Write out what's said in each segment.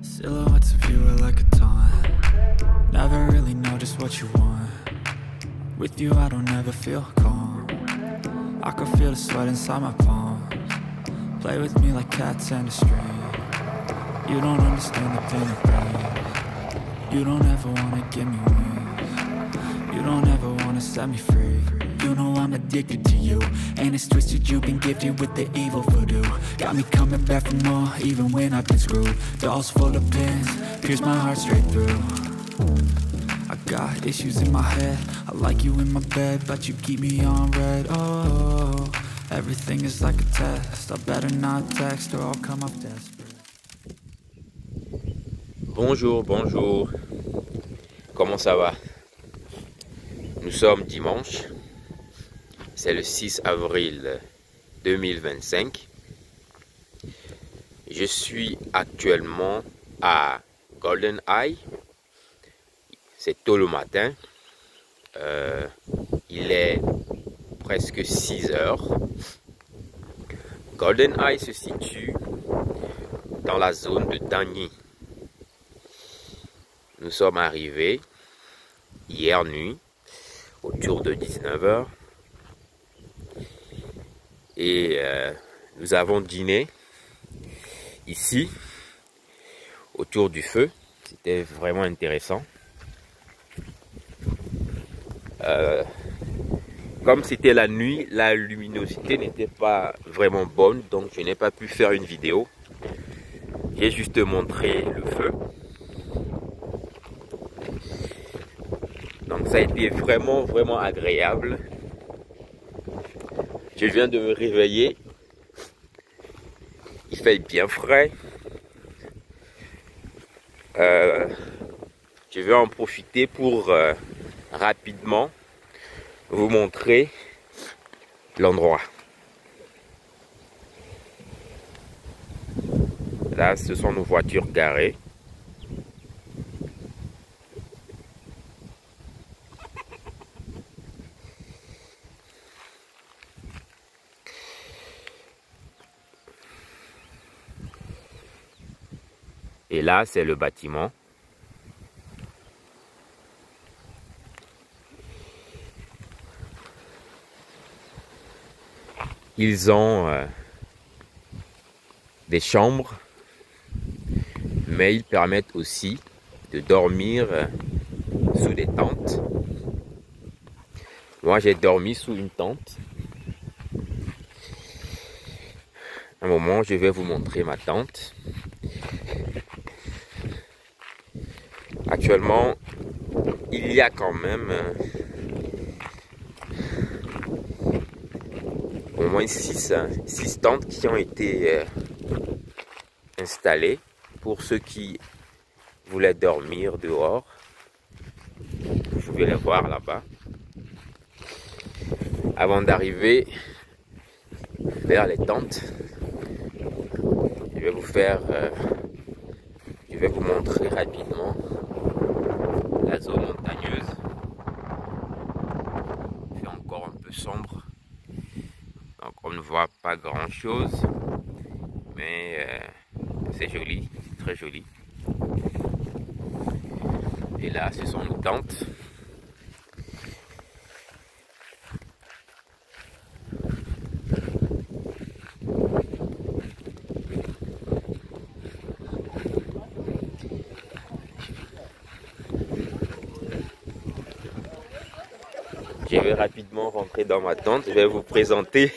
Silhouettes of you are like a taunt. Never really know just what you want. With you I don't ever feel calm. I can feel the sweat inside my palms. Play with me like cats and a string. You don't understand the pain it brings. You don't ever wanna give me wings. You don't ever wanna set me free. You know I'm addicted to you, and it's twisted, you've been gifted with the evil voodoo. Got me coming back for more, even when I've been screwed. Dolls full of pins, pierce my heart straight through. I got issues in my head, I like you in my bed, but you keep me on red. Oh, everything is like a test, I better not text or I'll come off desperate. Bonjour, bonjour. Comment ça va? Nous sommes dimanche. C'est le 6 avril 2025. Je suis actuellement à Golden Eye. C'est tôt le matin. Il est presque 6 heures. Golden Eye se situe dans la zone de Dagny. Nous sommes arrivés hier nuit autour de 19 h. Et nous avons dîné ici autour du feu. C'était vraiment intéressant. Comme c'était la nuit, la luminosité n'était pas vraiment bonne, donc je n'ai pas pu faire une vidéo. J'ai juste montré le feu. Donc ça a été vraiment agréable. Je viens de me réveiller. Il fait bien frais. Je vais en profiter pour rapidement vous montrer l'endroit. Là, ce sont nos voitures garées. Et là, c'est le bâtiment. Ils ont des chambres, mais ils permettent aussi de dormir sous des tentes. Moi, j'ai dormi sous une tente. Un moment, je vais vous montrer ma tente. Actuellement, il y a quand même au moins 6 tentes qui ont été installées pour ceux qui voulaient dormir dehors. Vous pouvez les voir là-bas. Avant d'arriver vers les tentes, je vais vous montrer rapidement la zone montagneuse. Il fait encore un peu sombre, donc on ne voit pas grand chose, mais c'est joli, c'est très joli. Et là, ce sont nos tentes. Je vais rapidement rentrer dans ma tente. Je vais vous présenter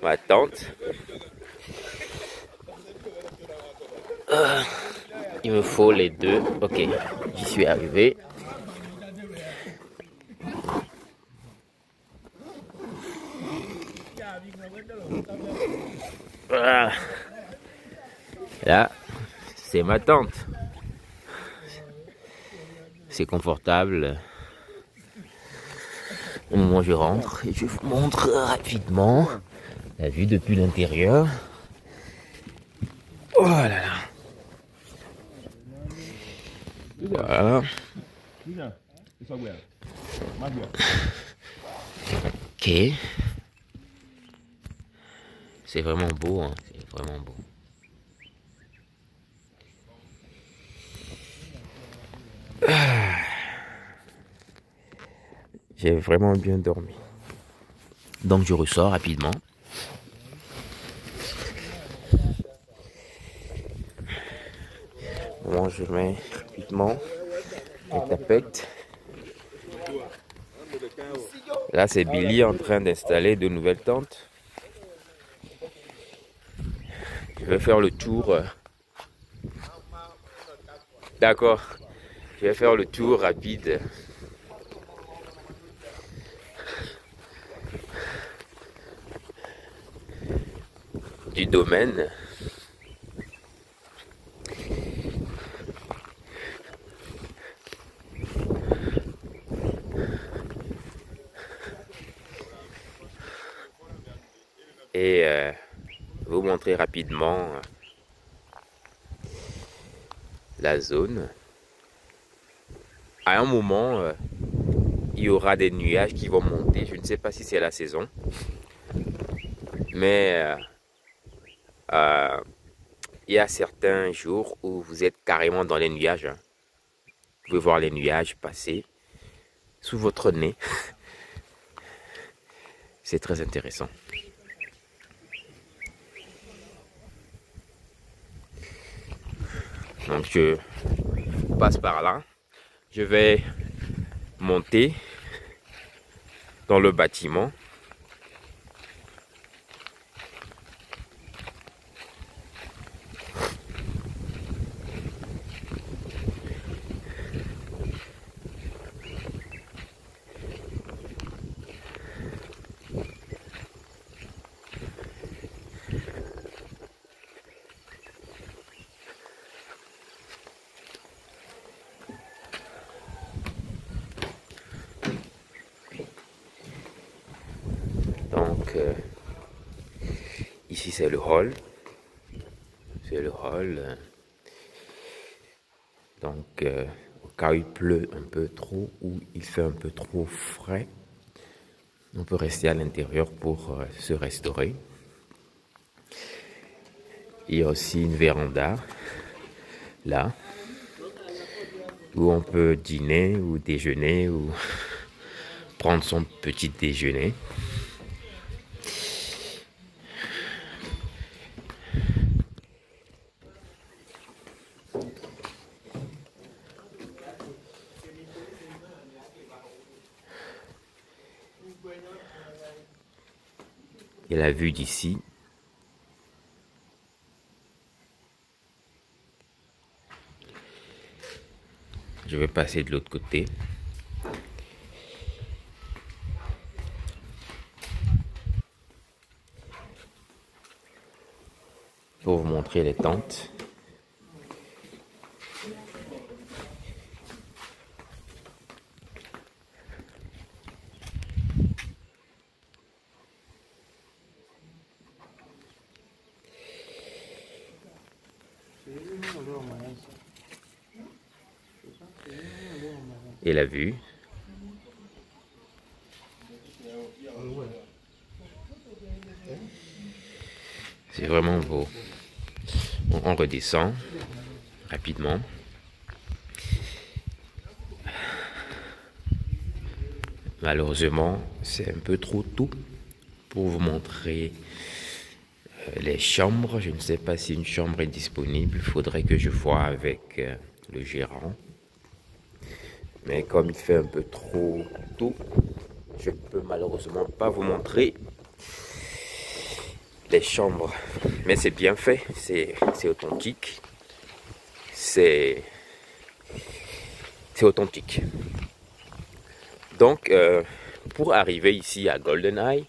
ma tente. Il me faut les deux. Ok, j'y suis arrivé. Voilà. Là, c'est ma tente. C'est confortable. Au moment où je rentre, et je vous montre rapidement la vue depuis l'intérieur. Oh là là. Voilà. Ok. C'est vraiment beau, hein. C'est vraiment beau. J'ai vraiment bien dormi. Donc je ressors rapidement. Bon, je mets rapidement les tapettes. Là, c'est Billy en train d'installer de nouvelles tentes. Je vais faire le tour. D'accord. Je vais faire le tour rapide. Du domaine. Et vous montrer rapidement la zone. À un moment, il y aura des nuages qui vont monter. Je ne sais pas si c'est la saison. Mais il y a certains jours où vous êtes carrément dans les nuages. Vous pouvez voir les nuages passer sous votre nez. C'est très intéressant. Donc je passe par là. Je vais monter dans le bâtiment. Donc, ici c'est le hall. C'est le hall. Donc, au cas où il pleut un peu trop ou il fait un peu trop frais, on peut rester à l'intérieur pour se restaurer. Il y a aussi une véranda, là, où on peut dîner ou déjeuner ou prendre son petit déjeuner. Et la vue d'ici. Je vais passer de l'autre côté. Pour vous montrer les tentes. Et la vue. C'est vraiment beau. On redescend rapidement. Malheureusement, c'est un peu trop tôt pour vous montrer les chambres. Je ne sais pas si une chambre est disponible. Il faudrait que je voie avec le gérant. Mais comme il fait un peu trop tôt, je ne peux malheureusement pas vous montrer. les chambres. Mais c'est bien fait, c'est authentique. C'est authentique. Donc, pour arriver ici à GoldenEye,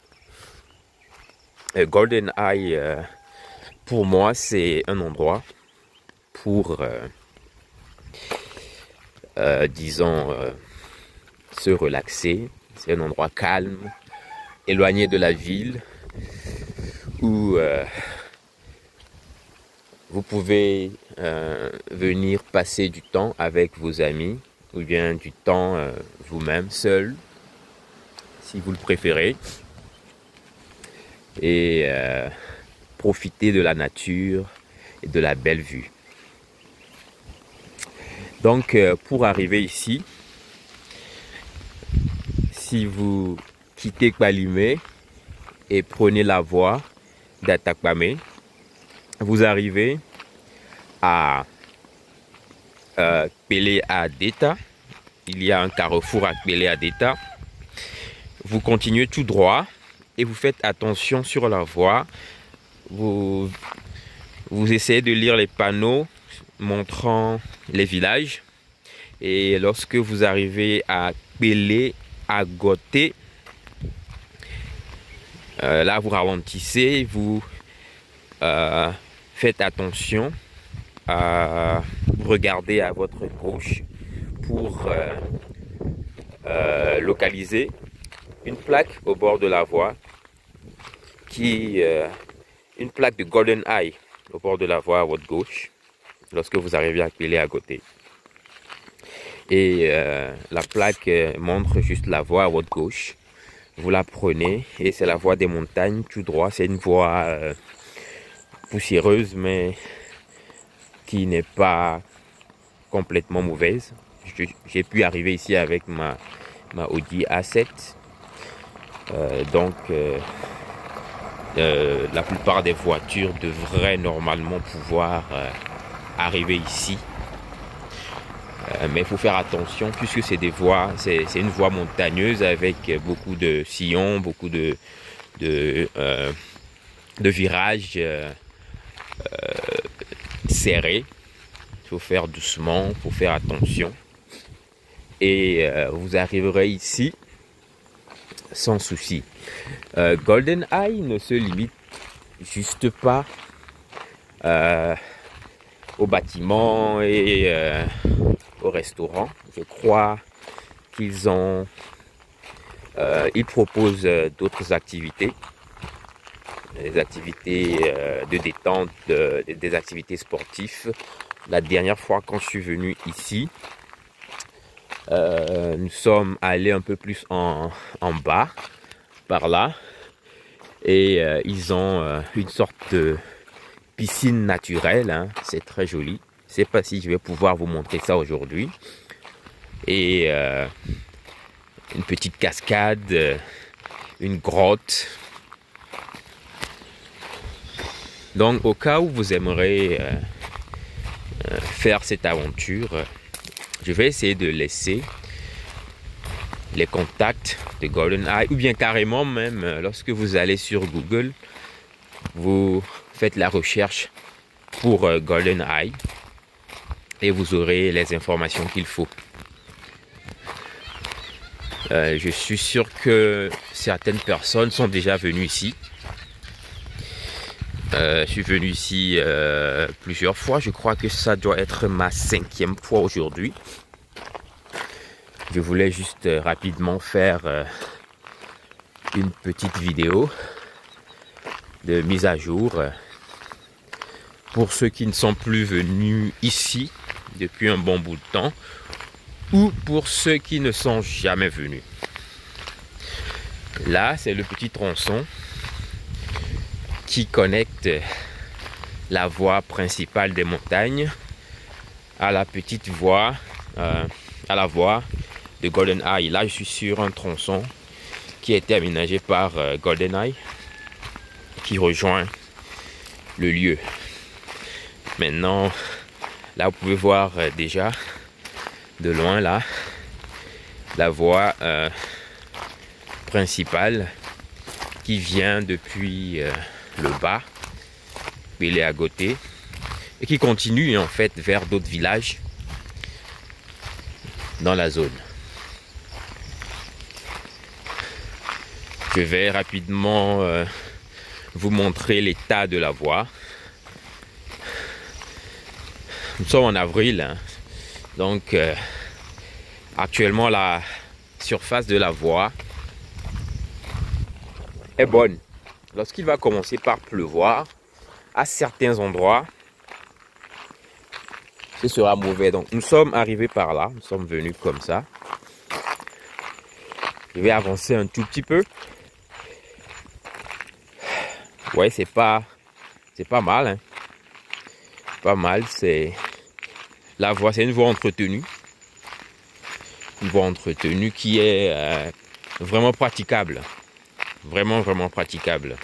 pour moi, c'est un endroit pour, disons, se relaxer. C'est un endroit calme, éloigné de la ville, où vous pouvez venir passer du temps avec vos amis, ou bien du temps vous-même, seul, si vous le préférez, et profiter de la nature et de la belle vue. Donc, pour arriver ici, si vous quittez Kpalimé et prenez la voie d'Atakpamé, vous arrivez à Kpélé Adeta. Il y a un carrefour à Kpélé Adeta. Vous continuez tout droit et vous faites attention sur la voie. Vous essayez de lire les panneaux montrant les villages. Et lorsque vous arrivez à Kpélé Agoté, là vous ralentissez, vous faites attention à regarder à votre gauche pour localiser une plaque au bord de la voie, une plaque de GoldenEye au bord de la voie à votre gauche lorsque vous arrivez à Kpélé Agoté. Et la plaque montre juste la voie à votre gauche. Vous la prenez et c'est la voie des montagnes tout droit. C'est une voie poussiéreuse mais qui n'est pas complètement mauvaise. J'ai pu arriver ici avec ma Audi A7. Donc la plupart des voitures devraient normalement pouvoir arriver ici. Mais il faut faire attention puisque c'est des voies, c'est une voie montagneuse avec beaucoup de sillons, beaucoup de virages serrés. Il faut faire doucement, il faut faire attention. Et vous arriverez ici sans souci. GoldenEye ne se limite juste pas aux bâtiments et au restaurant. Je crois qu'ils ils proposent d'autres activités, des activités de détente, des activités sportives. La dernière fois quand je suis venu ici, nous sommes allés un peu plus en bas, par là, et ils ont une sorte de piscine naturelle, hein. C'est très joli. Je ne sais pas si je vais pouvoir vous montrer ça aujourd'hui. Et une petite cascade, une grotte. Donc au cas où vous aimeriez faire cette aventure, je vais essayer de laisser les contacts de GoldenEye, ou bien carrément même lorsque vous allez sur Google, vous faites la recherche pour GoldenEye et vous aurez les informations qu'il faut. Je suis sûr que certaines personnes sont déjà venues ici. Je suis venu ici plusieurs fois. Je crois que ça doit être ma 5e fois aujourd'hui. Je voulais juste rapidement faire une petite vidéo de mise à jour pour ceux qui ne sont plus venus ici depuis un bon bout de temps, ou pour ceux qui ne sont jamais venus. Là, c'est le petit tronçon qui connecte la voie principale des montagnes à la petite voie, à la voie de GoldenEye. Là, je suis sur un tronçon qui a été aménagé par GoldenEye, qui rejoint le lieu. Maintenant, là, vous pouvez voir déjà de loin là la voie principale qui vient depuis le bas, il est à côté, et qui continue en fait vers d'autres villages dans la zone. Je vais rapidement vous montrer l'état de la voie. Nous sommes en avril, hein. Donc actuellement la surface de la voie est bonne. Lorsqu'il va commencer par pleuvoir, à certains endroits, ce sera mauvais. Donc nous sommes arrivés par là, nous sommes venus comme ça. Je vais avancer un tout petit peu. Ouais, c'est pas mal, hein. Pas mal, c'est la voie, c'est une voie entretenue. Une voie entretenue qui est vraiment praticable. Vraiment praticable.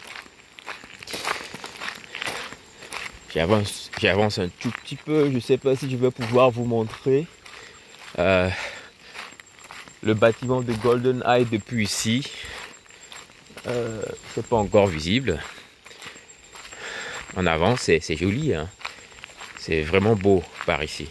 J'avance un tout petit peu. Je sais pas si je vais pouvoir vous montrer le bâtiment de GoldenEye depuis ici. C'est pas encore visible. En avant, c'est joli, hein. C'est vraiment beau par ici.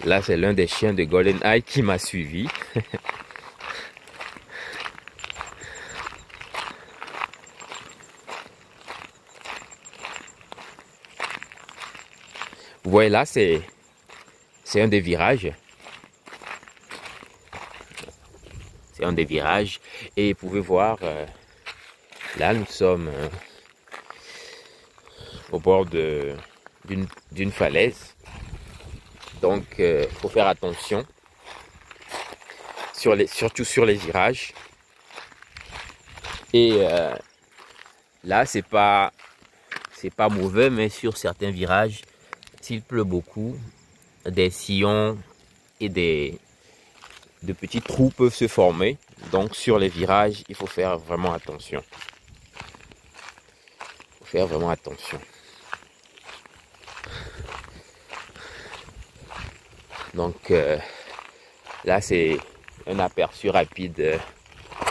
Là, c'est l'un des chiens de GoldenEye qui m'a suivi. Vous voyez là, c'est un des virages. C'est un des virages. Et vous pouvez voir, là, nous sommes au bord d'une falaise. Donc, il faut faire attention, surtout sur les virages. Et là, c'est pas mauvais, mais sur certains virages, s'il pleut beaucoup, des sillons et de petits trous peuvent se former. Donc, sur les virages, il faut faire vraiment attention. Il faut faire vraiment attention. Donc là, c'est un aperçu rapide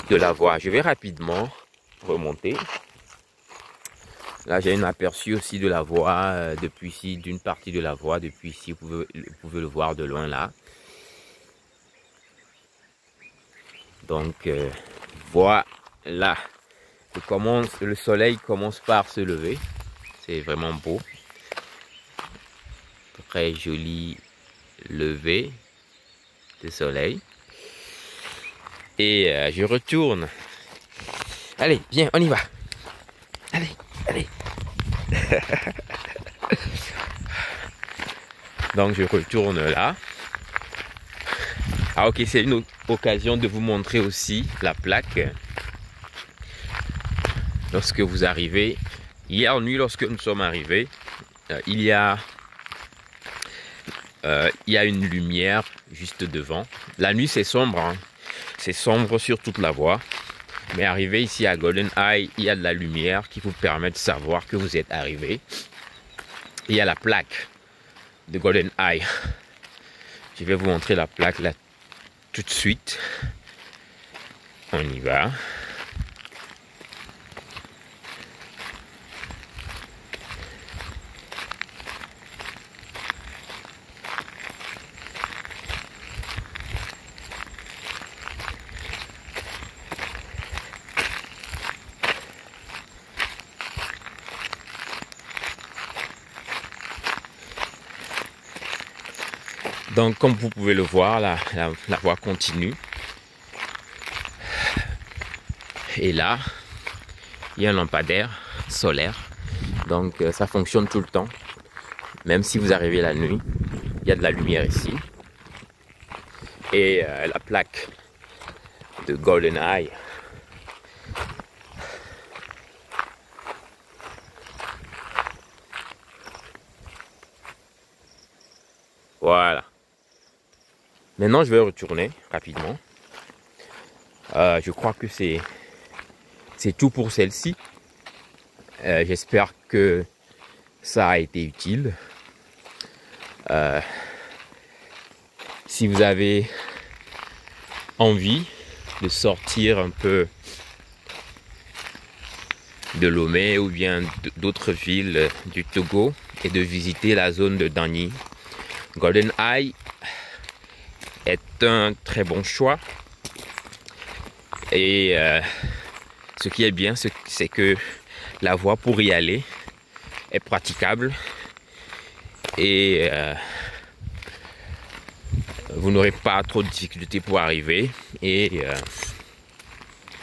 de la voie. Je vais rapidement remonter. Là, j'ai un aperçu aussi de la voie depuis ici, d'une partie de la voie. Depuis ici, vous pouvez le voir de loin là. Donc voilà. Le soleil commence par se lever. C'est vraiment beau. Très joli lever de soleil. Et je retourne. Allez, viens, on y va. Allez. Donc je retourne là. Ah ok, c'est une occasion de vous montrer aussi la plaque. Lorsque vous arrivez, hier nuit lorsque nous sommes arrivés, il y a une lumière juste devant. La nuit c'est sombre, hein. C'est sombre sur toute la voie. Mais arrivé ici à GoldenEye, il y a de la lumière qui vous permet de savoir que vous êtes arrivé. Il y a la plaque de GoldenEye. Je vais vous montrer la plaque là tout de suite. On y va. Donc, comme vous pouvez le voir, la voie continue. Et là, il y a un lampadaire solaire. Donc, ça fonctionne tout le temps. Même si vous arrivez la nuit, il y a de la lumière ici. Et la plaque de GoldenEye. Voilà. Maintenant, je vais retourner rapidement. Je crois que c'est C'est tout pour celle-ci. J'espère que ça a été utile. Si vous avez envie de sortir un peu de Lomé ou bien d'autres villes du Togo et de visiter la zone de Dagny, Golden Eye est un très bon choix. Et ce qui est bien, c'est que la voie pour y aller est praticable et vous n'aurez pas trop de difficultés pour arriver et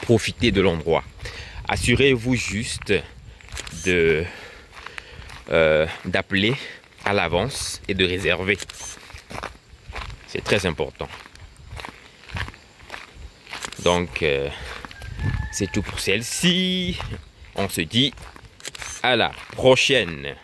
profiter de l'endroit. Assurez-vous juste d'appeler à l'avance et de réserver. C'est très important. Donc, c'est tout pour celle-ci. On se dit à la prochaine.